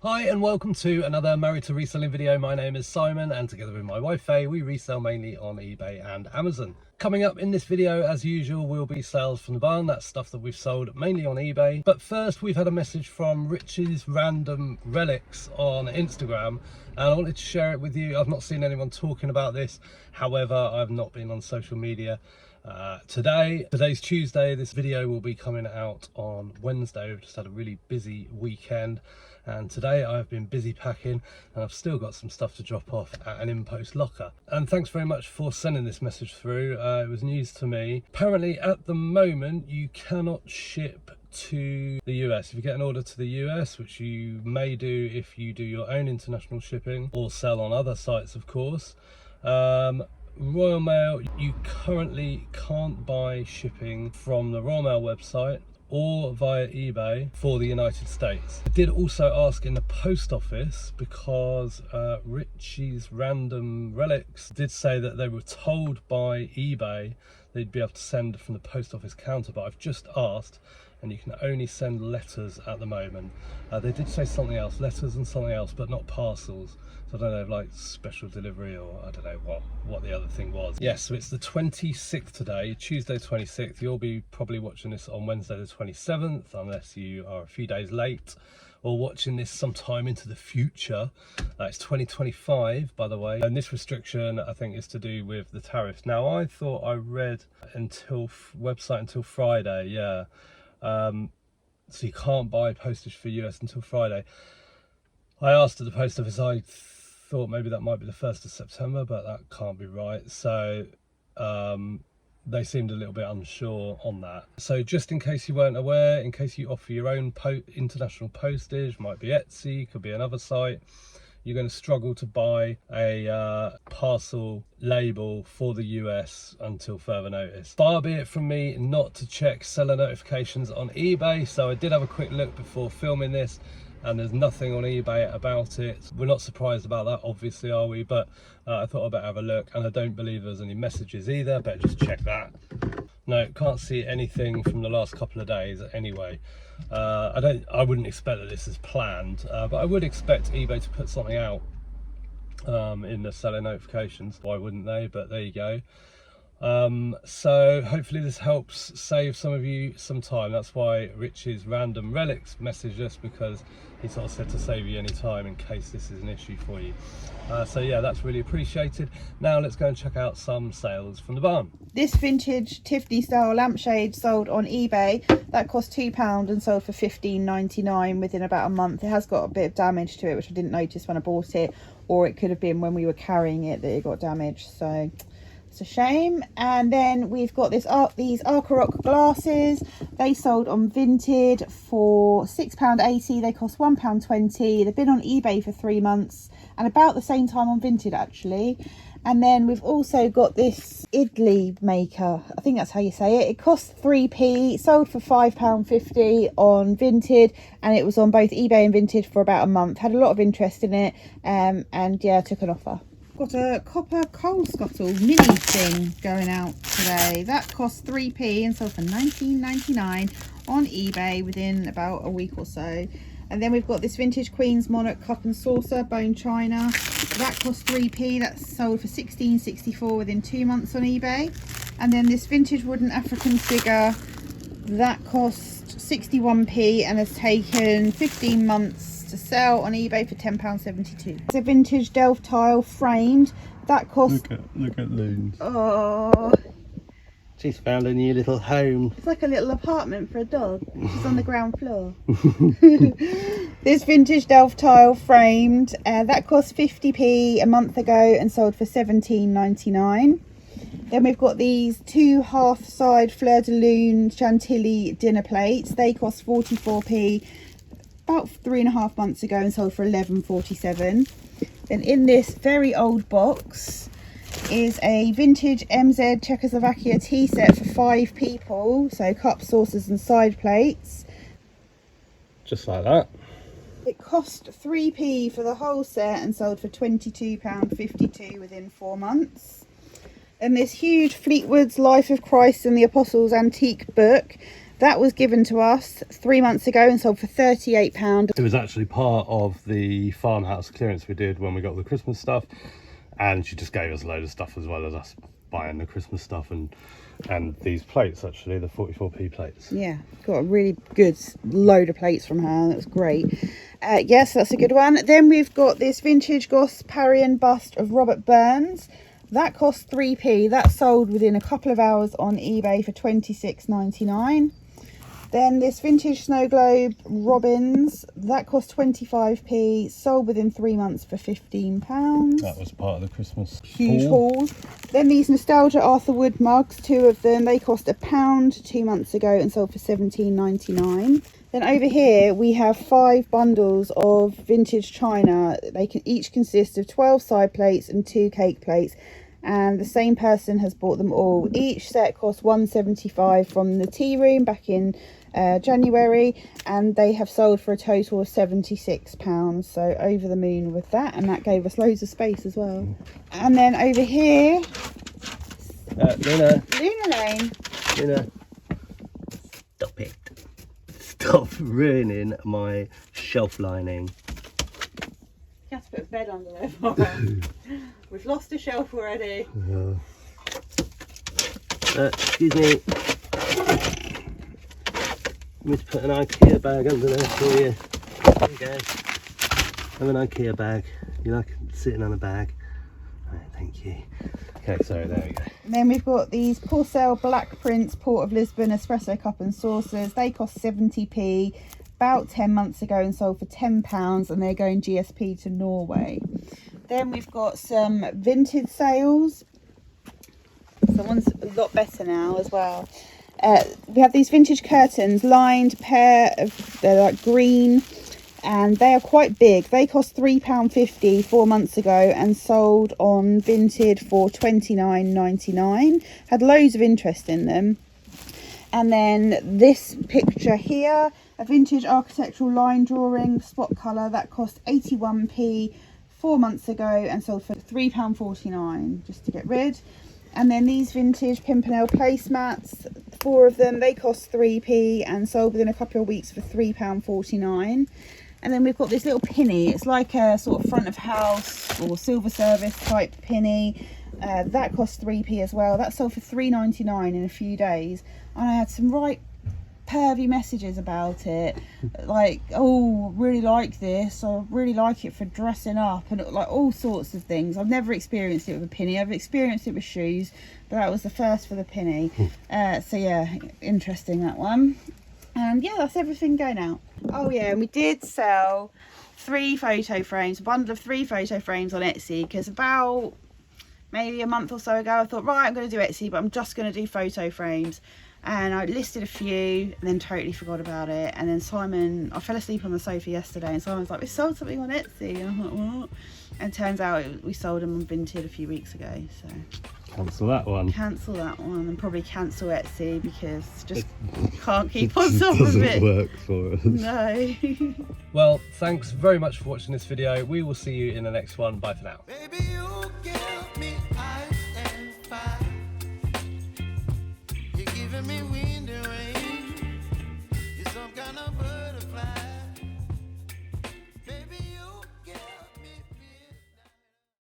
Hi and welcome to another Married to Reselling video. My name is Simon and together with my wife Faye we resell mainly on eBay and Amazon. Coming up in this video as usual will be sales from the barn. That's stuff that we've sold mainly on eBay. But first we've had a message from Rich's Random Relics on Instagram and I wanted to share it with you. I've not seen anyone talking about this, however I've not been on social media today's Tuesday. This video will be coming out on Wednesday. We've just had a really busy weekend and today I've been busy packing and I've still got some stuff to drop off at an in-post locker. And thanks very much for sending this message through. It was news to me. Apparently at the moment you cannot ship to the US. If you get an order to the US, which you may do if you do your own international shipping or sell on other sites of course, Royal Mail, you currently can't buy shipping from the Royal Mail website or via eBay for the United States. I did also ask in the post office because Richie's Random Relics did say that they were told by eBay they'd be able to send from the post office counter, but I've just asked and you can only send letters at the moment. They did say something else, letters and something else, but not parcels. So I don't know, like special delivery or I don't know what the other thing was. Yes, so it's the 26th today, Tuesday 26th. You'll be probably watching this on Wednesday the 27th, unless you are a few days late or watching this sometime into the future. It's 2025, by the way. And this restriction, I think, is to do with the tariffs. Now, I thought I read website until Friday, yeah. So you can't buy postage for US until Friday. I asked at the post office, I thought maybe that might be the 1st of September, but that can't be right. So they seemed a little bit unsure on that. So just in case you weren't aware, in case you offer your own international postage, might be Etsy, could be another site, you're going to struggle to buy a parcel label for the US until further notice. Far be it from me not to check seller notifications on eBay, so I did have a quick look before filming this and there's nothing on eBay about it. We're not surprised about that, obviously, are we? But I thought I'd better have a look, and I don't believe there's any messages either. Better just check that. No, can't see anything from the last couple of days anyway. I wouldn't expect that this is planned, but I would expect eBay to put something out in the seller notifications. Why wouldn't they? But there you go. So hopefully this helps save some of you some time. That's why Rich's Random Relics messaged us, because he sort of said to save you any time in case this is an issue for you. So yeah, that's really appreciated. Now let's go and check out some sales from the barn. This vintage Tiffany style lampshade sold on eBay. That cost £2 and sold for $15.99 within about a month. It has got a bit of damage to it, which I didn't notice when I bought it, or it could have been when we were carrying it that it got damaged, so it's a shame. And then we've got these Arcarock glasses. They sold on Vinted for £6.80. They cost £1.20. They've been on eBay for 3 months and about the same time on Vinted actually. And then we've also got this idli maker, I think that's how you say it. It cost 3p, sold for £5.50 on Vinted, and it was on both eBay and Vinted for about a month. Had a lot of interest in it, and yeah, took an offer. Got a copper coal scuttle mini thing going out today. That cost 3p and sold for £19.99 on eBay within about a week or so. And then we've got this vintage Queen's Monarch cup and saucer, bone china. That cost 3p. That's sold for £16.64 within 2 months on eBay. And then this vintage wooden African figure, that cost 61p and has taken 15 months to sell on eBay for £10.72. It's a vintage delft tile framed. That cost... Look at Loons. Oh, She's found a new little home. it's like a little apartment for a dog. She's on the ground floor. This vintage delft tile framed, that cost 50p a month ago and sold for £17.99. Then we've got these 2 half-side fleur de lune chantilly dinner plates. They cost 44p about 3.5 months ago and sold for £11.47. Then in this very old box is a vintage MZ Czechoslovakia tea set for 5 people. So cups, saucers and side plates. Just like that. It cost 3p for the whole set and sold for £22.52 within 4 months. And this huge Fleetwood's Life of Christ and the Apostles antique book, That was given to us 3 months ago and sold for £38. It was actually part of the farmhouse clearance we did when we got the Christmas stuff, and she just gave us a load of stuff as well as us buying the Christmas stuff and these plates, actually, the 44p plates. Yeah, got a really good load of plates from her. That's great. Yes, that's a good one. Then we've got this vintage Goss Parian bust of Robert Burns. That cost 3p. That sold within a couple of hours on eBay for £26.99. Then this vintage Snow Globe Robins, that cost 25p, sold within 3 months for £15. That was part of the Christmas huge haul. Then these Nostalgia Arthur Wood mugs, 2 of them, they cost £1 2 months ago and sold for £17.99. Then over here we have 5 bundles of vintage china. They can each consist of 12 side plates and 2 cake plates, and the same person has bought them all. Each set cost £1.75 from the tea room back in January, and they have sold for a total of £76. So over the moon with that, and that gave us loads of space as well. And then over here, Luna Lane. Luna, stop it, stop ruining my shelf lining. You have to put a bed under there for her. We've lost a shelf already. Excuse me. Let me put an IKEA bag under there for you. There you go. Have an IKEA bag. You like sitting on a bag? Right, thank you. Okay, so there we go. And then we've got these POSTAL Black Prince Port of Lisbon espresso cup and saucers. They cost 70p about 10 months ago and sold for £10, and they're going GSP to Norway. Then we've got some vintage sales. Someone's a lot better now as well. We have these vintage curtains, lined pair of, they're like green, and they are quite big. They cost £3.50 4 months ago and sold on Vinted for £29.99. Had loads of interest in them. And then this picture here, a vintage architectural line drawing, spot colour, that cost 81p 4 months ago and sold for £3.49 just to get rid. And then these vintage Pimpernel placemats, 4 of them, they cost 3p and sold within a couple of weeks for £3.49. And then we've got this little pinny. It's like a sort of front of house or silver service type pinny. That costs 3p as well. That sold for £3.99 in a few days. And I had some right pervy messages about it, like, oh, really like this, I really like it for dressing up, and like all sorts of things. I've never experienced it with a pinny. I've experienced it with shoes, but that was the first for the pinny. So yeah, interesting, that one. And yeah, that's everything going out. Oh yeah, and we did sell 3 photo frames, a bundle of 3 photo frames on Etsy, because about maybe a month or so ago I thought, right, I'm going to do Etsy, but I'm just going to do photo frames. And I listed a few and then totally forgot about it. And then Simon, I fell asleep on the sofa yesterday and Simon's like, we sold something on Etsy. And I'm like, what? And it turns out we sold them on Vinted a few weeks ago. So cancel that one. Cancel that one, and probably cancel Etsy because just can't keep on top of it. Doesn't work for us. No. Well, thanks very much for watching this video. We will see you in the next one. Bye for now. Baby, you give me ice and fire. You're giving me wings.